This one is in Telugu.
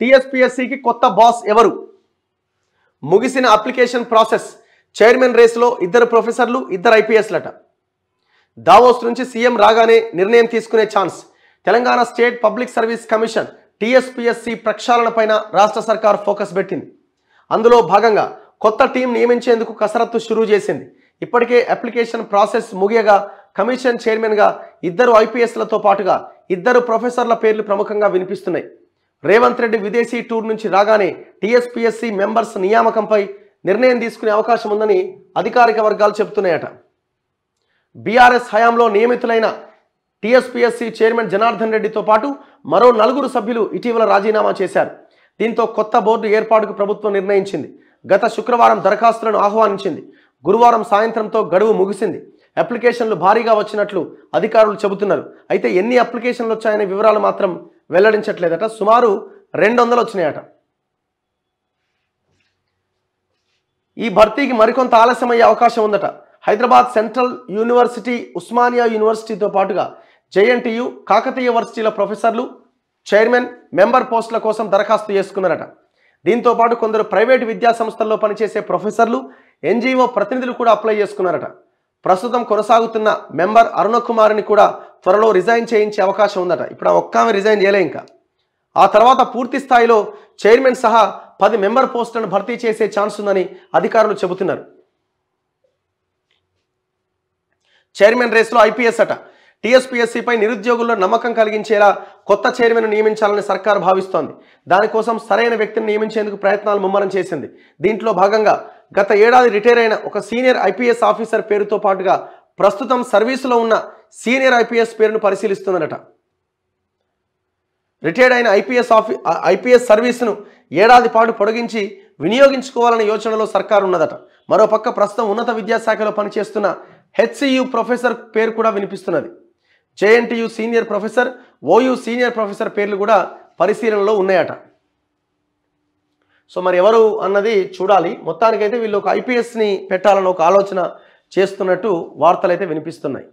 టీఎస్పీఎస్సీకి కొత్త బాస్ ఎవరు? ముగిసిన అప్లికేషన్ ప్రాసెస్. చైర్మన్ రేసులో 2 ప్రొఫెసర్లు 2 ఐపీఎస్లట. దావోస్ నుంచి సీఎం రాగానే నిర్ణయం తీసుకునే chance. Telangana state public service commission TSPSC ప్రక్షాళన పైన రాష్ట్ర సర్కార్ ఫోకస్ పెట్టింది. అందులో భాగంగా కొత్త టీం నియమించేందుకు కసరత్తు షురూ చేసింది. ఇప్పటికే అప్లికేషన్ ప్రాసెస్ ముగియగా కమిషన్ చైర్మన్గా 2 ఐపీఎస్లతో పాటుగా 2 ప్రొఫెసర్ల పేర్లు ప్రముఖంగా వినిపిస్తున్నాయి. రేవంత్ రెడ్డి విదేశీ టూర్ నుంచి రాగానే టీఎస్పీఎస్సీ మెంబర్స్ నియామకంపై నిర్ణయం తీసుకునే అవకాశం ఉందని అధికారిక వర్గాలు చెబుతున్నాయట. బీఆర్ఎస్ హయాంలో నియమితులైన టీఎస్పీఎస్సీ చైర్మన్ జనార్దన్ రెడ్డితో పాటు మరో 4 సభ్యులు ఇటీవల రాజీనామా చేశారు. దీంతో కొత్త బోర్డు ఏర్పాటుకు ప్రభుత్వం నిర్ణయించింది. గత శుక్రవారం దరఖాస్తులను ఆహ్వానించింది. గురువారం సాయంత్రంతో గడువు ముగిసింది. అప్లికేషన్లు భారీగా వచ్చినట్లు అధికారులు చెబుతున్నారు. అయితే ఎన్ని అప్లికేషన్లు వచ్చాయనే వివరాలు మాత్రం వెల్లడించట్లేదట. సుమారు 200 వచ్చినాయట. ఈ భర్తీకి మరికొంత ఆలస్యమయ్యే అవకాశం ఉందట. హైదరాబాద్ సెంట్రల్ యూనివర్సిటీ, ఉస్మానియా యూనివర్సిటీతో పాటుగా జేఎన్టీయు, కాకతీయ వర్సిటీల ప్రొఫెసర్లు, చైర్మన్, మెంబర్ పోస్టుల కోసం దరఖాస్తు చేసుకున్నారట. దీంతో పాటు కొందరు ప్రైవేటు విద్యా సంస్థల్లో పనిచేసే ప్రొఫెసర్లు, ఎన్జీఓ ప్రతినిధులు కూడా అప్లై చేసుకున్నారట. ప్రస్తుతం కొనసాగుతున్న మెంబర్ అరుణకుమారిని కూడా త్వరలో రిజైన్ చేయించే అవకాశం ఉందట. ఇప్పుడు ఒక్కామె రిజైన్ చేయలే ఇంకా. ఆ తర్వాత పూర్తి స్థాయిలో చైర్మన్ సహా 10 మెంబర్ పోస్టులను భర్తీ చేసే ఛాన్స్ ఉందని అధికారులు చెబుతున్నారు. చైర్మన్ రేసులో ఐపీఎస్ అట. టీఎస్పీఎస్సీపై నిరుద్యోగుల్లో నమ్మకం కలిగించేలా కొత్త చైర్మన్ నియమించాలని సర్కారు భావిస్తోంది. దానికోసం సరైన వ్యక్తిని నియమించేందుకు ప్రయత్నాలు ముమ్మరం చేసింది. దీంట్లో భాగంగా గత ఏడాది రిటైర్ అయిన ఒక సీనియర్ ఐపీఎస్ ఆఫీసర్ పేరుతో పాటుగా ప్రస్తుతం సర్వీసులో ఉన్న సీనియర్ ఐపీఎస్ పేరును పరిశీలిస్తుందట. రిటైర్డ్ అయిన ఐపీఎస్ సర్వీసును ఏడాది పాటు పొడిగించి వినియోగించుకోవాలనే యోచనలో సర్కారు ఉన్నదట. మరోపక్క ప్రస్తుతం ఉన్నత విద్యాశాఖలో పనిచేస్తున్న హెచ్సియు ప్రొఫెసర్ పేరు కూడా వినిపిస్తున్నది. JNTU senior professor, OU senior professor పేర్లు కూడా పరిశీలనలో ఉన్నాయట. సో మరి ఎవరు అన్నది చూడాలి. మొత్తానికైతే వీళ్ళు ఒక ఐపీఎస్ని పెట్టాలని ఒక ఆలోచన చేస్తున్నట్టు వార్తలు అయితే వినిపిస్తున్నాయి.